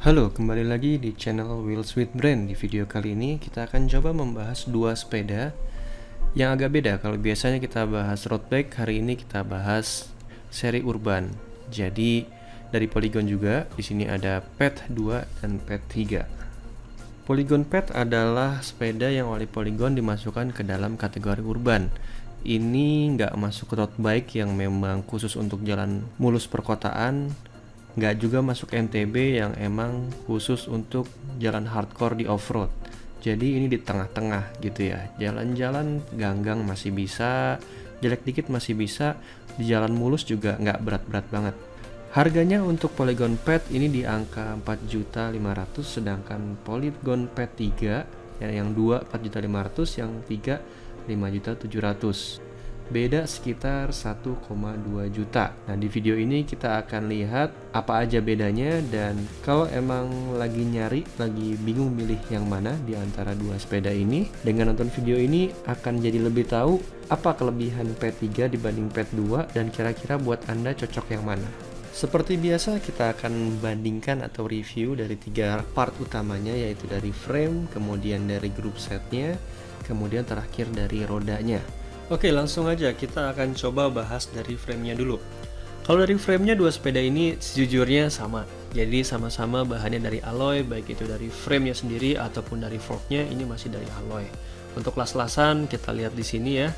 Halo, kembali lagi di channel Wheels with Brand. Di video kali ini kita akan coba membahas dua sepeda yang agak beda. Kalau biasanya kita bahas road bike, hari ini kita bahas seri urban. Jadi dari Polygon juga, di sini ada PET 2 dan PET 3. Polygon PET adalah sepeda yang oleh Polygon dimasukkan ke dalam kategori urban. Ini nggak masuk road bike yang memang khusus untuk jalan mulus perkotaan, nggak juga masuk MTB yang emang khusus untuk jalan hardcore di off-road. Jadi ini di tengah-tengah gitu ya. Jalan-jalan ganggang masih bisa, jelek dikit masih bisa, di jalan mulus juga nggak berat-berat banget. Harganya untuk Polygon PET ini di angka 4.500.000, sedangkan Polygon PET 3 yang 2 4.500.000, yang 3 5.700.000. Beda sekitar 1,2 juta. Nah, di video ini kita akan lihat apa aja bedanya, dan kalau emang lagi nyari, lagi bingung milih yang mana di antara dua sepeda ini, dengan nonton video ini akan jadi lebih tahu apa kelebihan P3 dibanding P2 dan kira-kira buat Anda cocok yang mana. Seperti biasa, kita akan bandingkan atau review dari 3 part utamanya, yaitu dari frame, kemudian dari group setnya, kemudian terakhir dari rodanya. Oke, langsung aja kita akan coba bahas dari framenya dulu. Kalau dari framenya, dua sepeda ini sejujurnya sama. Jadi sama-sama bahannya dari alloy, baik itu dari framenya sendiri ataupun dari forknya, ini masih dari alloy. Untuk las-lasan kita lihat di sini ya,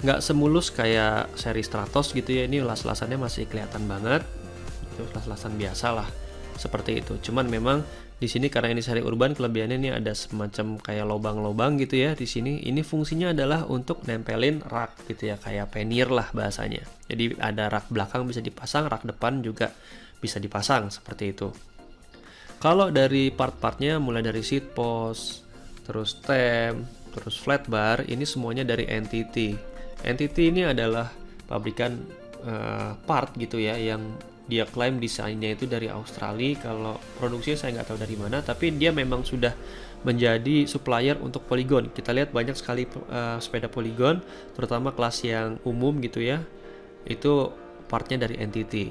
nggak semulus kayak seri Stratos gitu ya. Ini las-lasannya masih kelihatan banget. Itu las-lasan biasa lah, seperti itu. Cuman memang di sini karena ini seri urban, kelebihannya ini ada semacam kayak lobang-lobang gitu ya di sini. Ini fungsinya adalah untuk nempelin rak gitu ya, kayak pannier lah bahasanya. Jadi ada rak belakang bisa dipasang, rak depan juga bisa dipasang seperti itu. Kalau dari part-partnya, mulai dari seat post, terus stem, terus flat bar, ini semuanya dari NTT. NTT ini adalah pabrikan part gitu ya, yang dia klaim desainnya itu dari Australia. Kalau produksinya saya nggak tahu dari mana, tapi dia memang sudah menjadi supplier untuk Polygon. Kita lihat banyak sekali sepeda Polygon, terutama kelas yang umum gitu ya, itu partnya dari NTT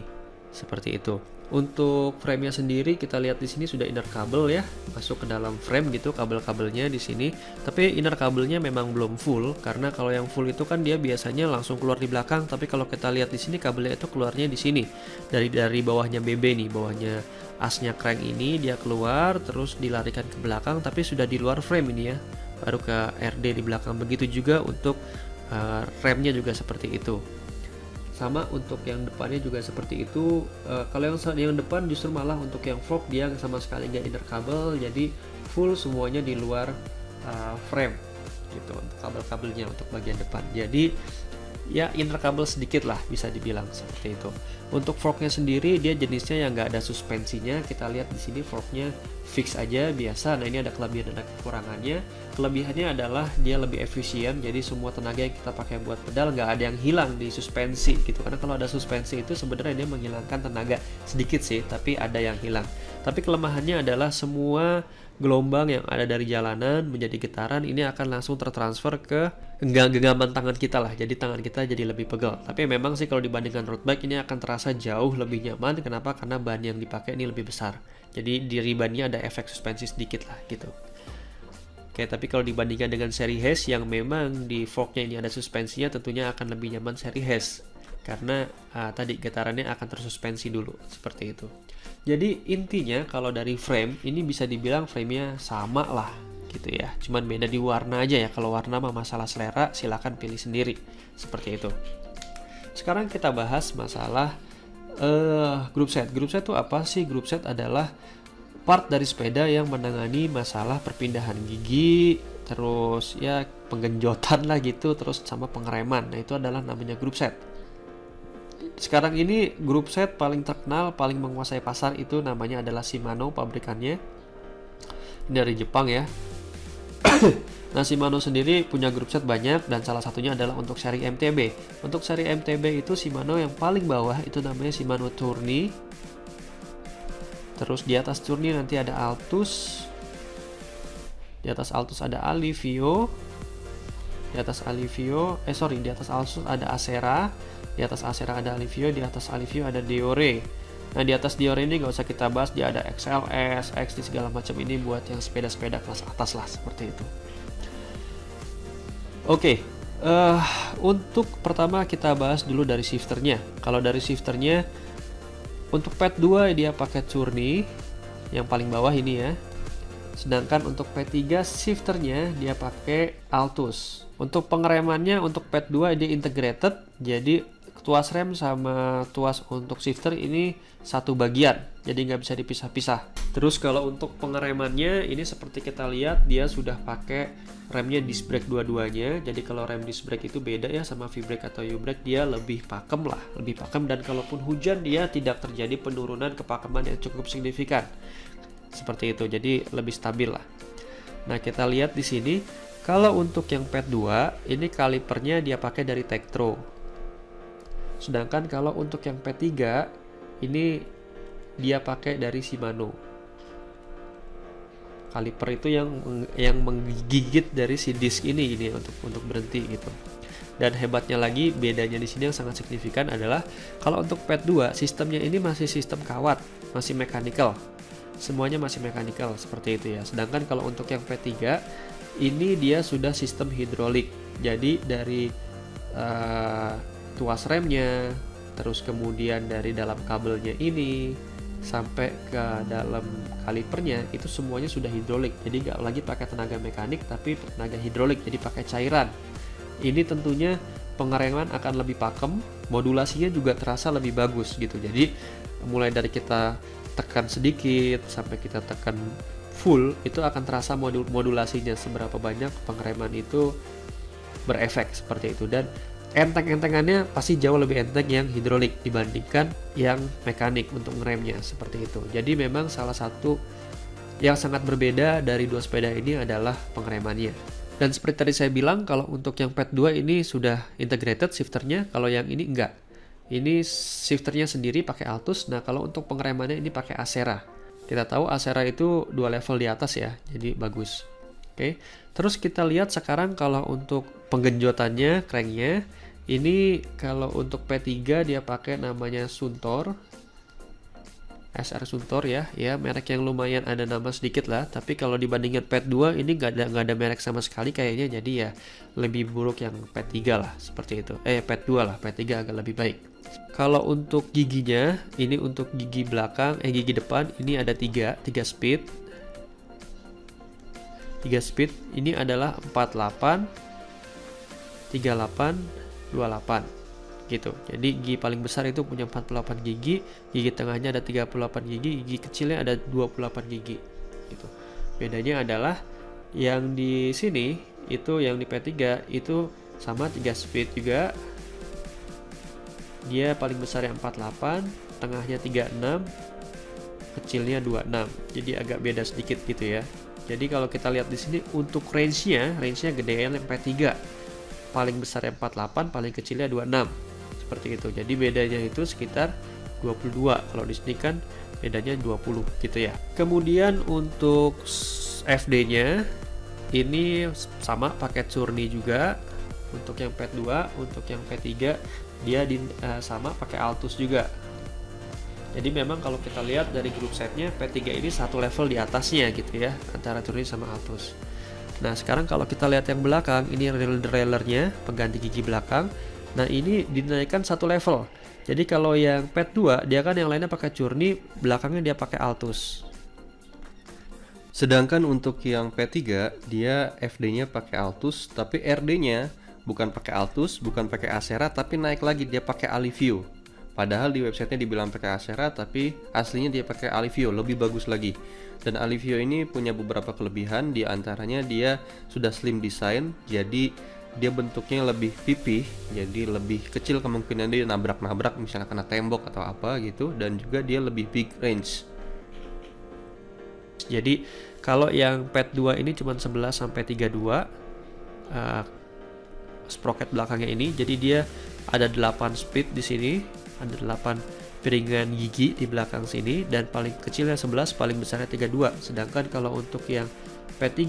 seperti itu. Untuk frame-nya sendiri kita lihat di sini sudah inner kabel ya, masuk ke dalam frame gitu kabel-kabelnya di sini. Tapi inner kabelnya memang belum full, karena kalau yang full itu kan dia biasanya langsung keluar di belakang. Tapi kalau kita lihat di sini kabelnya itu keluarnya di sini, dari bawahnya BB nih, bawahnya asnya crank ini dia keluar terus dilarikan ke belakang, tapi sudah di luar frame ini ya, baru ke RD di belakang. Begitu juga untuk remnya juga seperti itu. Sama untuk yang depannya juga seperti itu. Kalau yang depan justru malah untuk yang fork dia sama sekali nggak inner kabel, jadi full semuanya di luar frame gitu untuk kabel-kabelnya untuk bagian depan. Jadi ya inner kabel sedikit lah bisa dibilang seperti itu. Untuk forknya sendiri dia jenisnya yang nggak ada suspensinya. Kita lihat di sini forknya fix aja biasa. Nah, ini ada kelebihan dan kekurangannya. Kelebihannya adalah dia lebih efisien, jadi semua tenaga yang kita pakai buat pedal nggak ada yang hilang di suspensi gitu. Karena kalau ada suspensi itu sebenarnya dia menghilangkan tenaga sedikit sih, tapi ada yang hilang. Tapi kelemahannya adalah semua gelombang yang ada dari jalanan menjadi getaran ini akan langsung tertransfer ke genggaman tangan kita lah. Jadi tangan kita jadi lebih pegal. Tapi memang sih kalau dibandingkan road bike ini akan terasa jauh lebih nyaman. Kenapa? Karena ban yang dipakai ini lebih besar. Jadi di ribannya ada efek suspensi sedikit lah gitu. Oke, tapi kalau dibandingkan dengan seri Hase yang memang di forknya ini ada suspensinya, tentunya akan lebih nyaman seri Hase. Karena tadi getarannya akan tersuspensi dulu, seperti itu. Jadi intinya kalau dari frame, ini bisa dibilang framenya sama lah gitu ya. Cuman beda di warna aja ya. Kalau warna mah masalah selera, silahkan pilih sendiri. Seperti itu. Sekarang kita bahas masalah group set. Group set itu apa sih? Group set adalah part dari sepeda yang menangani masalah perpindahan gigi, terus ya penggenjotan lah gitu, terus sama pengereman. Nah, itu adalah namanya group set. Sekarang ini group set paling terkenal, paling menguasai pasar itu namanya adalah Shimano, pabrikannya dari Jepang ya. Nah, Shimano sendiri punya group set banyak, dan salah satunya adalah untuk seri MTB. Untuk seri MTB itu Shimano yang paling bawah itu namanya Shimano Tourney. Terus di atas Tourney nanti ada Altus. Di atas Altus ada Alivio. Di atas Altus ada Acera. Di atas Acera ada Alivio, di atas Alivio ada Deore. Nah, di atas Dior ini nggak usah kita bahas, dia ada XLS, XT segala macam, ini buat yang sepeda-sepeda kelas atas lah, seperti itu. Oke, untuk pertama kita bahas dulu dari shifternya. Kalau dari shifternya, untuk Pad 2 dia pakai Journey yang paling bawah ini ya. Sedangkan untuk P3 shifternya dia pakai Altus. Untuk pengeremannya untuk Pad 2 dia integrated, jadi tuas rem sama tuas untuk shifter ini satu bagian, jadi nggak bisa dipisah-pisah. Terus kalau untuk pengeremannya ini seperti kita lihat dia sudah pakai remnya disc brake dua-duanya. Jadi kalau rem disc brake itu beda ya sama V-brake atau U-brake, dia lebih pakem lah, lebih pakem, dan kalaupun hujan dia tidak terjadi penurunan kepakeman yang cukup signifikan. Seperti itu, jadi lebih stabil lah. Nah, kita lihat di sini kalau untuk yang Pad 2 ini kalipernya dia pakai dari Tektro. Sedangkan kalau untuk yang P3 ini dia pakai dari Shimano. Kaliper itu yang menggigit dari si disk ini untuk berhenti gitu. Dan hebatnya lagi, bedanya di sini yang sangat signifikan adalah kalau untuk Pad 2 sistemnya ini masih sistem kawat, masih mechanical. Semuanya masih mechanical seperti itu ya. Sedangkan kalau untuk yang P3 ini dia sudah sistem hidrolik. Jadi dari tuas remnya, terus kemudian dari dalam kabelnya ini sampai ke dalam kalipernya itu semuanya sudah hidrolik. Jadi nggak lagi pakai tenaga mekanik tapi tenaga hidrolik, jadi pakai cairan. Ini tentunya pengereman akan lebih pakem, modulasinya juga terasa lebih bagus gitu. Jadi mulai dari kita tekan sedikit sampai kita tekan full itu akan terasa modulasinya seberapa banyak pengereman itu berefek seperti itu. Dan enteng-entengannya pasti jauh lebih enteng yang hidrolik dibandingkan yang mekanik untuk ngeremnya seperti itu. Jadi memang salah satu yang sangat berbeda dari dua sepeda ini adalah pengeremannya. Dan seperti tadi saya bilang, kalau untuk yang Pad 2 ini sudah integrated shifternya, kalau yang ini enggak. Ini shifternya sendiri pakai Altus. Nah, kalau untuk pengeremannya ini pakai Acera. Kita tahu Acera itu 2 level di atas ya, jadi bagus. Oke. Terus kita lihat sekarang kalau untuk penggenjotannya, cranknya, ini kalau untuk P3 dia pakai namanya Suntor, SR Suntor ya, merek yang lumayan ada nama sedikit lah. Tapi kalau dibandingkan Pad 2 ini nggak ada merek sama sekali kayaknya, jadi ya lebih buruk yang Pad 3 lah seperti itu. Pad 2 lah, Pad 3 agak lebih baik. Kalau untuk giginya, ini untuk gigi belakang, gigi depan ini ada 3 speed. 3 speed ini adalah 48, 38, 28 gitu. Jadi gigi paling besar itu punya 48 gigi, gigi tengahnya ada 38 gigi, gigi kecilnya ada 28 gigi gitu. Bedanya adalah yang di sini itu yang di P3 itu sama 3 speed juga. Dia paling besar yang 48, tengahnya 36, kecilnya 26. Jadi agak beda sedikit gitu ya. Jadi kalau kita lihat di sini untuk range-nya gedean yang P3. Paling besar yang 48, paling kecilnya 26. Seperti itu. Jadi bedanya itu sekitar 22. Kalau di sini kan bedanya 20 gitu ya. Kemudian untuk FD-nya ini sama pakai Journey juga. Untuk yang Pad 2, untuk yang P3 dia sama pakai Altus juga. Jadi memang kalau kita lihat dari grup setnya, P3 ini satu level di atasnya gitu ya, antara Journey sama Altus. Nah sekarang kalau kita lihat yang belakang, ini railernya, pengganti gigi belakang. Nah ini dinaikkan satu level. Jadi kalau yang Pad 2 dia kan yang lainnya pakai Journey, belakangnya dia pakai Altus. Sedangkan untuk yang P3 dia FD-nya pakai Altus, tapi RD-nya bukan pakai Altus, bukan pakai Acera, tapi naik lagi dia pakai Alivio. Padahal di websitenya dibilang pakai Acera, tapi aslinya dia pakai Alivio, lebih bagus lagi. Dan Alivio ini punya beberapa kelebihan, di antaranya dia sudah slim design, jadi dia bentuknya lebih pipih, jadi lebih kecil kemungkinan dia nabrak-nabrak misalnya kena tembok atau apa gitu, dan juga dia lebih big range. Jadi kalau yang Pad 2 ini cuma 11 sampai 32 sprocket belakangnya ini, jadi dia ada 8 speed di sini, ada 8 piringan gigi di belakang sini, dan paling kecilnya 11, paling besarnya 32. Sedangkan kalau untuk yang P3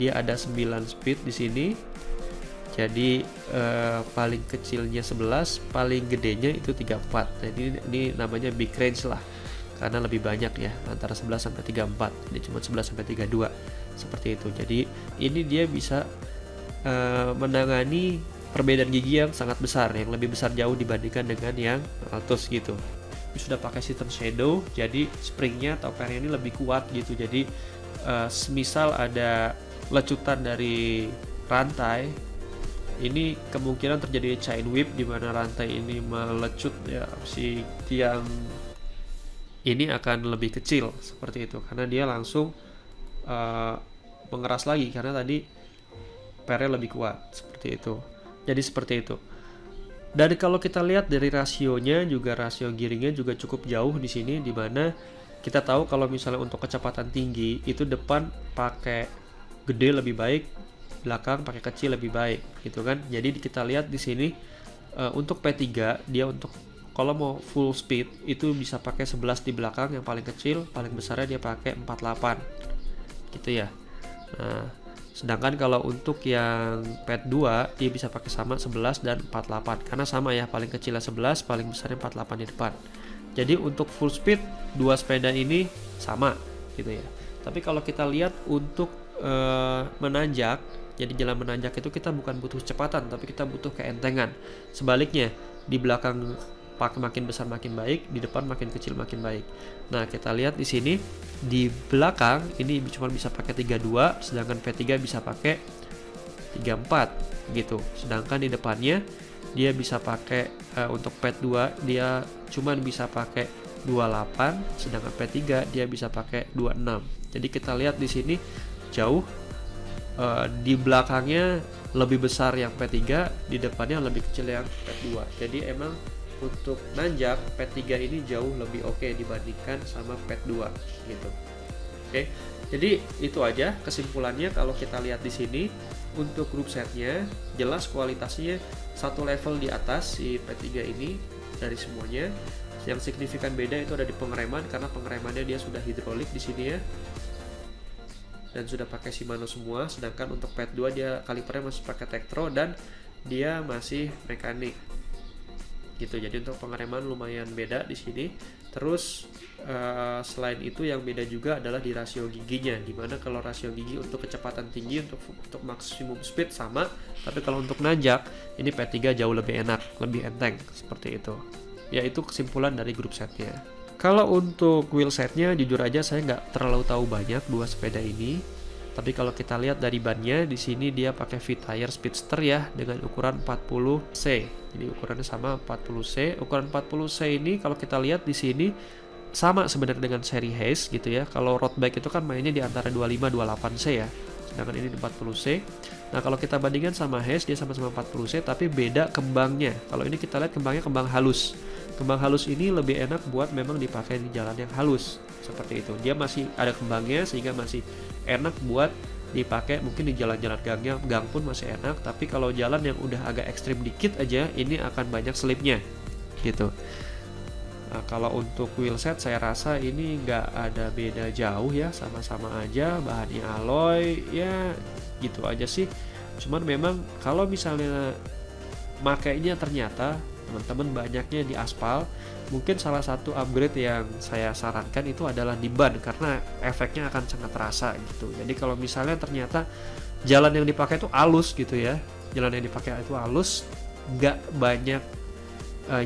dia ada 9 speed di sini. Jadi paling kecilnya 11, paling gedenya itu 34. Jadi ini namanya big range lah. karena lebih banyak ya, antara 11 sampai 34. Ini cuma 11 sampai 32 seperti itu. Jadi ini dia bisa menangani perbedaan gigi yang sangat besar, yang lebih besar jauh dibandingkan dengan yang Altus gitu. Sudah pakai sistem shadow, jadi springnya atau pernya ini lebih kuat gitu. Jadi semisal ada lecutan dari rantai, ini kemungkinan terjadi chain whip di mana rantai ini melecut ya, si tiang ini akan lebih kecil seperti itu, karena dia langsung mengeras lagi karena tadi pernya lebih kuat seperti itu. Jadi seperti itu. Dan kalau kita lihat dari rasionya juga, rasio giringnya juga cukup jauh di sini, di mana kita tahu kalau misalnya untuk kecepatan tinggi itu depan pakai gede lebih baik, belakang pakai kecil lebih baik gitu kan. Jadi kita lihat di sini untuk P3 dia untuk kalau mau full speed itu bisa pakai 11 di belakang yang paling kecil, paling besarnya dia pakai 48 gitu ya. Nah, sedangkan kalau untuk yang pet 2 dia bisa pakai sama 11 dan 48 karena sama ya, paling kecilnya 11, paling besarnya 48 di depan. Jadi untuk full speed dua sepeda ini sama gitu ya. Tapi kalau kita lihat untuk menanjak, jadi jalan menanjak itu kita bukan butuh kecepatan tapi kita butuh keentengan. Sebaliknya di belakang makin besar makin baik, di depan makin kecil makin baik. Nah, kita lihat di sini di belakang ini cuma bisa pakai 32, sedangkan P3 bisa pakai 34 gitu. Sedangkan di depannya dia bisa pakai untuk P2 dia cuma bisa pakai 28, sedangkan P3 dia bisa pakai 26. Jadi kita lihat di sini jauh di belakangnya lebih besar yang P3, di depannya lebih kecil yang P2. Jadi emang untuk nanjak P3 ini jauh lebih oke dibandingkan sama P2 gitu. Oke. Jadi itu aja kesimpulannya. Kalau kita lihat di sini untuk grup setnya jelas kualitasnya satu level di atas si P3 ini dari semuanya. Yang signifikan beda itu ada di pengereman, karena pengeremannya dia sudah hidrolik di sini ya. Dan sudah pakai Shimano semua, sedangkan untuk P2 dia kalipernya masih pakai Tektro dan dia masih mekanik. Gitu. Jadi untuk pengereman lumayan beda di sini. Terus selain itu yang beda juga adalah di rasio giginya, dimana kalau rasio gigi untuk kecepatan tinggi untuk maksimum speed sama, tapi kalau untuk nanjak ini P3 jauh lebih enak, lebih enteng seperti itu. Ya itu kesimpulan dari grup setnya. Kalau untuk wheel setnya jujur aja saya nggak terlalu tahu banyak dua sepeda ini. Tapi kalau kita lihat dari bannya di sini dia pakai V-Tire Speedster ya dengan ukuran 40C. Jadi ukurannya sama 40C. Ukuran 40C ini kalau kita lihat di sini sama sebenarnya dengan seri Hayes gitu ya. Kalau road bike itu kan mainnya di antara 25 28C ya. Sedangkan ini 40C. Nah, kalau kita bandingkan sama Hayes dia sama-sama 40C tapi beda kembangnya. Kalau ini kita lihat kembangnya kembang halus. Kembang halus ini lebih enak buat memang dipakai di jalan yang halus. Seperti itu. Dia masih ada kembangnya sehingga masih enak buat dipakai mungkin di jalan-jalan gang pun masih enak, tapi kalau jalan yang udah agak ekstrim dikit aja ini akan banyak slipnya gitu. Nah, kalau untuk wheelset saya rasa ini nggak ada beda jauh ya, sama-sama aja bahannya alloy ya gitu aja sih. Cuman memang kalau misalnya makainya ternyata teman-teman banyaknya di aspal, mungkin salah satu upgrade yang saya sarankan itu adalah di ban, karena efeknya akan sangat terasa gitu. Jadi kalau misalnya ternyata jalan yang dipakai itu halus gitu ya, jalan yang dipakai itu halus, nggak banyak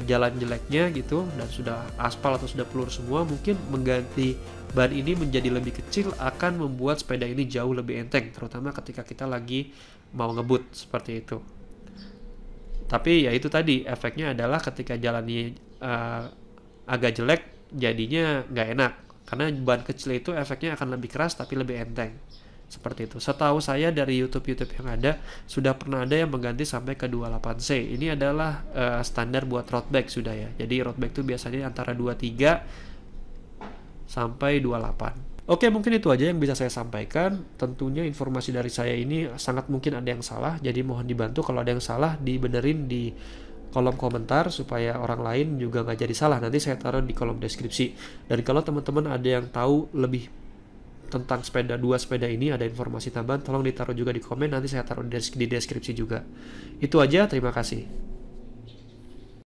jalan jeleknya gitu, dan sudah aspal atau sudah pelur semua, mungkin mengganti ban ini menjadi lebih kecil akan membuat sepeda ini jauh lebih enteng, terutama ketika kita lagi mau ngebut seperti itu. Tapi ya itu tadi efeknya adalah ketika jalannya agak jelek jadinya nggak enak, karena ban kecil itu efeknya akan lebih keras tapi lebih enteng seperti itu. Setahu saya dari YouTube yang ada sudah pernah ada yang mengganti sampai ke 28C. Ini adalah standar buat road bike sudah ya. Jadi road bike itu biasanya antara 23 sampai 28. Oke, mungkin itu aja yang bisa saya sampaikan. Tentunya informasi dari saya ini sangat mungkin ada yang salah, jadi mohon dibantu kalau ada yang salah dibenerin di kolom komentar supaya orang lain juga nggak jadi salah. Nanti saya taruh di kolom deskripsi. Dan kalau teman-teman ada yang tahu lebih tentang dua sepeda ini, ada informasi tambahan, tolong ditaruh juga di komen, nanti saya taruh di deskripsi juga. Itu aja, terima kasih.